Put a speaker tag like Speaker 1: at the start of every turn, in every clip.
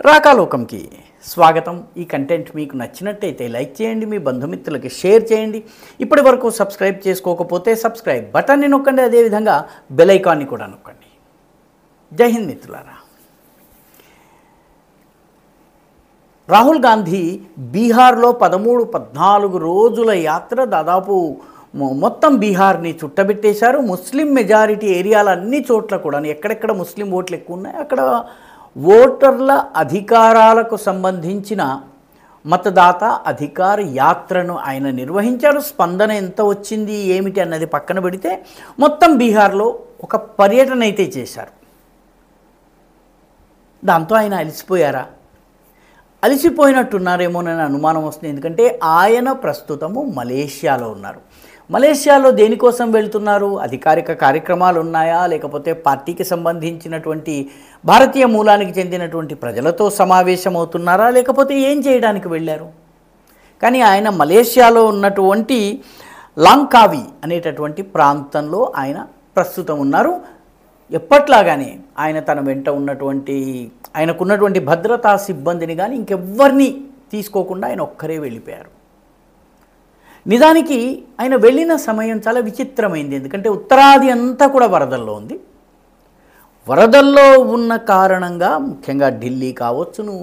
Speaker 1: రాకాలోకంకి స్వాగతం. ఈ కంటెంట్ మీకు నచ్చినట్టయితే లైక్ చేయండి, మీ బంధుమిత్రులకి షేర్ చేయండి. ఇప్పటి వరకు సబ్స్క్రైబ్ చేసుకోకపోతే సబ్స్క్రైబ్ బటన్ని నొక్కండి, అదేవిధంగా బెల్ ఐకాన్ని కూడా నొక్కండి. జై హింద్ మిత్రులారా. రాహుల్ గాంధీ బీహార్లో 13-14 రోజుల యాత్ర దాదాపు మొత్తం బీహార్ని చుట్టబెట్టేశారు. ముస్లిం మెజారిటీ ఏరియాలు అన్ని చోట్ల కూడా ఎక్కడెక్కడ ముస్లిం ఓట్లు ఎక్కువ ఉన్నాయి అక్కడ ఓటర్ల అధికారాలకు సంబంధించిన మతదాత అధికార యాత్రను ఆయన నిర్వహించారు. స్పందన ఎంత వచ్చింది ఏమిటి అన్నది పక్కన పెడితే మొత్తం బీహార్లో ఒక పర్యటన అయితే చేశారు. దాంతో ఆయన అలసిపోయారా? అలసిపోయినట్టున్నారేమోనని అనుమానం వస్తుంది. ఎందుకంటే ఆయన ప్రస్తుతము మలేషియాలో ఉన్నారు. మలేషియాలో దేనికోసం వెళ్తున్నారు? అధికారిక కార్యక్రమాలు ఉన్నాయా, లేకపోతే పార్టీకి సంబంధించినటువంటి భారతీయ మూలానికి చెందినటువంటి ప్రజలతో సమావేశమవుతున్నారా, లేకపోతే ఏం చేయడానికి వెళ్ళారు? కానీ ఆయన మలేషియాలో ఉన్నటువంటి లాంకావి అనేటటువంటి ప్రాంతంలో ఆయన ప్రస్తుతం ఉన్నారు. ఎప్పట్లాగానే ఆయన తన వెంట ఉన్నటువంటి ఆయనకున్నటువంటి భద్రతా సిబ్బందిని కానీ ఇంకెవ్వరిని తీసుకోకుండా ఆయన ఒక్కరే వెళ్ళిపోయారు. నిజానికి ఆయన వెళ్ళిన సమయం చాలా విచిత్రమైంది. ఎందుకంటే ఉత్తరాది అంతా కూడా వరదల్లో ఉంది. వరదల్లో ఉన్న కారణంగా ముఖ్యంగా ఢిల్లీ కావచ్చును,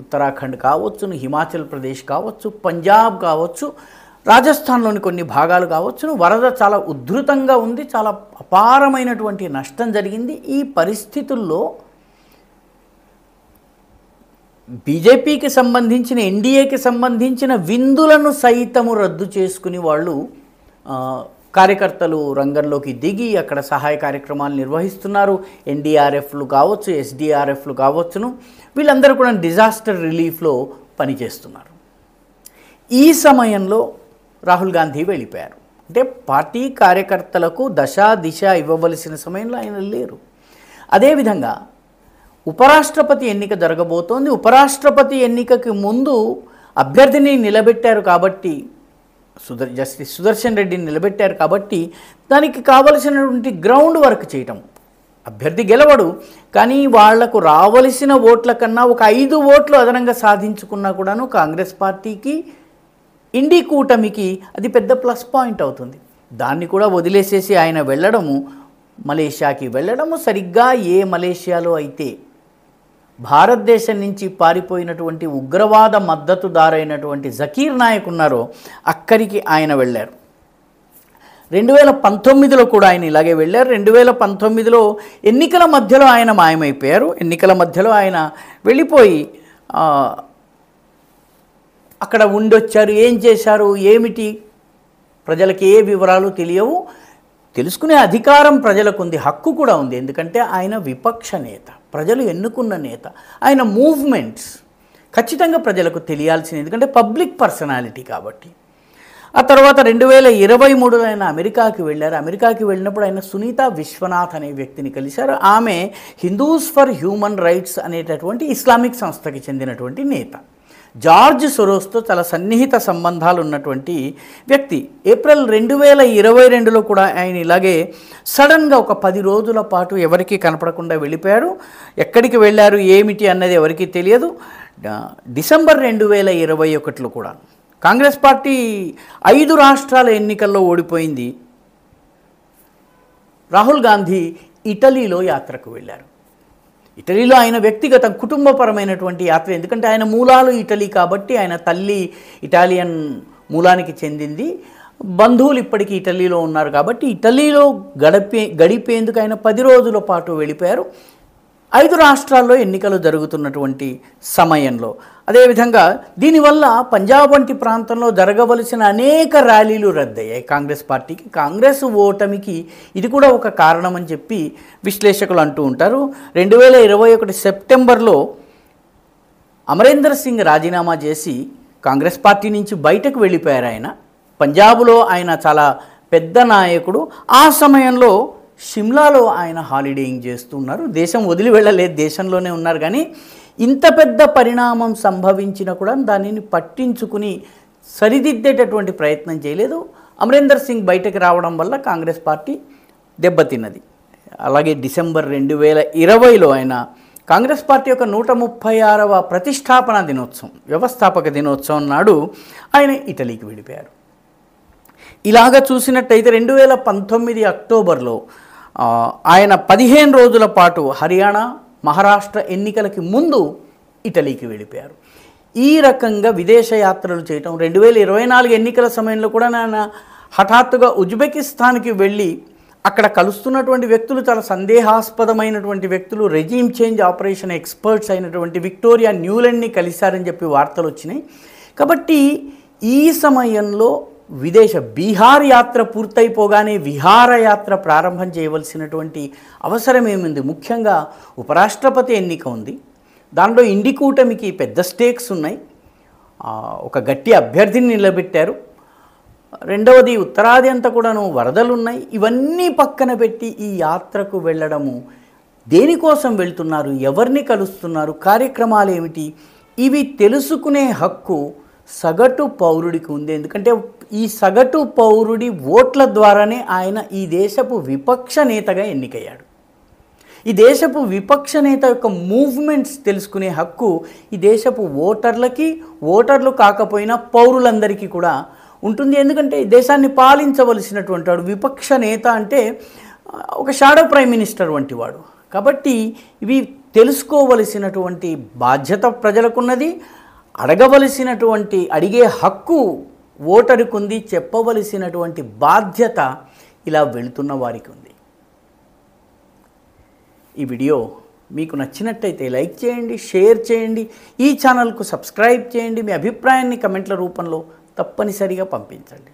Speaker 1: ఉత్తరాఖండ్ కావచ్చును, హిమాచల్ ప్రదేశ్ కావచ్చు, పంజాబ్ కావచ్చు, రాజస్థాన్లోని కొన్ని భాగాలు కావచ్చును, వరద చాలా ఉధృతంగా ఉంది. చాలా అపారమైనటువంటి నష్టం జరిగింది. ఈ పరిస్థితుల్లో బీజేపీకి సంబంధించిన ఎన్డీఏకి సంబంధించిన విందులను సైతము రద్దు చేసుకుని వాళ్ళు కార్యకర్తలు రంగంలోకి దిగి అక్కడ సహాయ కార్యక్రమాలు నిర్వహిస్తున్నారు. ఎన్డీఆర్ఎఫ్లు కావచ్చు, ఎస్డీఆర్ఎఫ్లు కావచ్చును, వీళ్ళందరూ కూడా డిజాస్టర్ రిలీఫ్లో పనిచేస్తున్నారు. ఈ సమయంలో రాహుల్ గాంధీ వెళ్ళిపోయారు. అంటే పార్టీ కార్యకర్తలకు దశ దిశ ఇవ్వవలసిన సమయంలో ఆయన లేరు. అదేవిధంగా ఉపరాష్ట్రపతి ఎన్నిక జరగబోతోంది. ఉపరాష్ట్రపతి ఎన్నికకి ముందు అభ్యర్థిని నిలబెట్టారు కాబట్టి జస్టిస్ సుదర్శన్ రెడ్డిని నిలబెట్టారు కాబట్టి దానికి కావలసినటువంటి గ్రౌండ్ వర్క్ చేయటం. అభ్యర్థి గెలవడు, కానీ వాళ్లకు రావలసిన ఓట్ల కన్నా ఒక 5 ఓట్లు అదనంగా సాధించుకున్నా కూడాను కాంగ్రెస్ పార్టీకి, ఇండి కూటమికి అది పెద్ద ప్లస్ పాయింట్ అవుతుంది. దాన్ని కూడా వదిలేసేసి ఆయన వెళ్ళడము, మలేషియాకి వెళ్ళడము, సరిగ్గా ఏ మలేషియాలో అయితే భారతదేశం నుంచి పారిపోయినటువంటి ఉగ్రవాద మద్దతుదారైనటువంటి జకీర్ నాయక్ ఉన్నారో అక్కడికి ఆయన వెళ్ళారు. 2019లో కూడా ఆయన ఇలాగే వెళ్ళారు. 2019లో ఎన్నికల మధ్యలో ఆయన మాయమైపోయారు. ఎన్నికల మధ్యలో ఆయన వెళ్ళిపోయి అక్కడ ఉండొచ్చారు. ఏం చేశారు ఏమిటి ప్రజలకి ఏ వివరాలు తెలియవు. తెలుసుకునే అధికారం ప్రజలకు ఉంది, హక్కు కూడా ఉంది. ఎందుకంటే ఆయన విపక్ష నేత, ప్రజలు ఎన్నుకున్న నేత. ఆయన మూవ్మెంట్స్ ఖచ్చితంగా ప్రజలకు తెలియాల్సింది, ఎందుకంటే పబ్లిక్ పర్సనాలిటీ కాబట్టి. ఆ తర్వాత 2023లో ఆయన అమెరికాకి వెళ్ళారు. అమెరికాకి వెళ్ళినప్పుడు ఆయన సునీత విశ్వనాథ్ అనే వ్యక్తిని కలిశారు. ఆమె హిందూస్ ఫర్ హ్యూమన్ రైట్స్ అనేటటువంటి ఇస్లామిక్ సంస్థకి చెందినటువంటి నేత. జార్జ్ సొరోస్తో చాలా సన్నిహిత సంబంధాలు ఉన్నటువంటి వ్యక్తి. ఏప్రిల్ 2022లో కూడా ఆయన ఇలాగే సడన్గా ఒక 10 రోజుల పాటు ఎవరికీ కనపడకుండా వెళ్ళిపోయారు. ఎక్కడికి వెళ్ళారు ఏమిటి అన్నది ఎవరికీ తెలియదు. డిసెంబర్ 2021లో కూడా కాంగ్రెస్ పార్టీ 5 రాష్ట్రాల ఎన్నికల్లో ఓడిపోయింది. రాహుల్ గాంధీ ఇటలీలో యాత్రకు వెళ్ళారు. ఇటలీలో ఆయన వ్యక్తిగత కుటుంబపరమైనటువంటి యాత్ర. ఎందుకంటే ఆయన మూలాలు ఇటలీ కాబట్టి, ఆయన తల్లి ఇటాలియన్ మూలానికి చెందింది, బంధువులు ఇప్పటికీ ఇటలీలో ఉన్నారు కాబట్టి ఇటలీలో గడిపేందుకు ఆయన 10 రోజుల పాటు వెళ్ళిపోయారు. 5 రాష్ట్రాల్లో ఎన్నికలు జరుగుతున్నటువంటి సమయంలో. అదేవిధంగా దీనివల్ల పంజాబ్ వంటి ప్రాంతంలో జరగవలసిన అనేక ర్యాలీలు రద్దయ్యాయి కాంగ్రెస్ పార్టీకి. కాంగ్రెస్ ఓటమికి ఇది కూడా ఒక కారణం అని చెప్పి విశ్లేషకులు అంటూ ఉంటారు. 2021 సెప్టెంబర్లో అమరేందర్ సింగ్ రాజీనామా చేసి కాంగ్రెస్ పార్టీ నుంచి బయటకు వెళ్ళిపోయారు. ఆయన పంజాబ్లో ఆయన చాలా పెద్ద నాయకుడు. ఆ సమయంలో షిమ్లాలో ఆయన హాలిడేయింగ్ చేస్తున్నారు. దేశం వదిలి వెళ్ళలేదు, దేశంలోనే ఉన్నారు. కానీ ఇంత పెద్ద పరిణామం సంభవించినా కూడా దానిని పట్టించుకుని సరిదిద్దేటటువంటి ప్రయత్నం చేయలేదు. అమరేందర్ సింగ్ బయటకు రావడం వల్ల కాంగ్రెస్ పార్టీ దెబ్బతిన్నది. అలాగే డిసెంబర్ 2020లో ఆయన కాంగ్రెస్ పార్టీ యొక్క 136వ ప్రతిష్టాపన దినోత్సవం, వ్యవస్థాపక దినోత్సవం నాడు ఆయన ఇటలీకి వెళ్ళిపోయారు. ఇలాగ చూసినట్టయితే 2019 అక్టోబర్లో ఆయన 15 రోజుల పాటు హర్యానా, మహారాష్ట్ర ఎన్నికలకి ముందు ఇటలీకి వెళ్ళిపోయారు. ఈ రకంగా విదేశ యాత్రలు చేయటం, 2024 ఎన్నికల సమయంలో కూడా ఆయన హఠాత్తుగా ఉజ్బెకిస్తాన్కి వెళ్ళి అక్కడ కలుస్తున్నటువంటి వ్యక్తులు చాలా సందేహాస్పదమైనటువంటి వ్యక్తులు, రెజీమ్ చేంజ్ ఆపరేషన్ ఎక్స్పర్ట్స్ అయినటువంటి విక్టోరియా న్యూలాండ్ని కలిశారని చెప్పి వార్తలు వచ్చినాయి. కాబట్టి ఈ సమయంలో బీహార్ యాత్ర పూర్తయిపోగానే విహారయాత్ర ప్రారంభం చేయవలసినటువంటి అవసరం ఏముంది? ముఖ్యంగా ఉపరాష్ట్రపతి ఎన్నిక ఉంది, దాంట్లో ఇండి కూటమికి పెద్ద స్టేక్స్ ఉన్నాయి, ఒక గట్టి అభ్యర్థిని నిలబెట్టారు. రెండవది ఉత్తరాది అంతా కూడాను వరదలు ఉన్నాయి. ఇవన్నీ పక్కన పెట్టి ఈ యాత్రకు వెళ్ళడము, దేనికోసం వెళ్తున్నారు, ఎవరిని కలుస్తున్నారు, కార్యక్రమాలు ఏమిటి, ఇవి తెలుసుకునే హక్కు సగటు పౌరుడికి ఉంది. ఎందుకంటే ఈ సగటు పౌరుడి ఓట్ల ద్వారానే ఆయన ఈ దేశపు విపక్ష నేతగా ఎన్నికయ్యాడు. ఈ దేశపు విపక్ష నేత యొక్క మూవ్మెంట్స్ తెలుసుకునే హక్కు ఈ దేశపు ఓటర్లకి, ఓటర్లు కాకపోయినా పౌరులందరికీ కూడా ఉంటుంది. ఎందుకంటే దేశాన్ని పాలించవలసినటువంటి వాడు విపక్ష నేత అంటే ఒక షాడో ప్రైమ్ మినిస్టర్ వంటి వాడు. కాబట్టి ఇవి తెలుసుకోవలసినటువంటి బాధ్యత ప్రజలకున్నది, అడిగే హక్కు ఓటరుకు ఉంది, చెప్పవలసినటువంటి బాధ్యత ఇలా వెళుతున్న వారికి ఉంది. ఈ వీడియో మీకు నచ్చినట్టయితే లైక్ చేయండి, షేర్ చేయండి, ఈ ఛానల్కు సబ్స్క్రైబ్ చేయండి, మీ అభిప్రాయాన్ని కమెంట్ల రూపంలో తప్పనిసరిగా పంపించండి.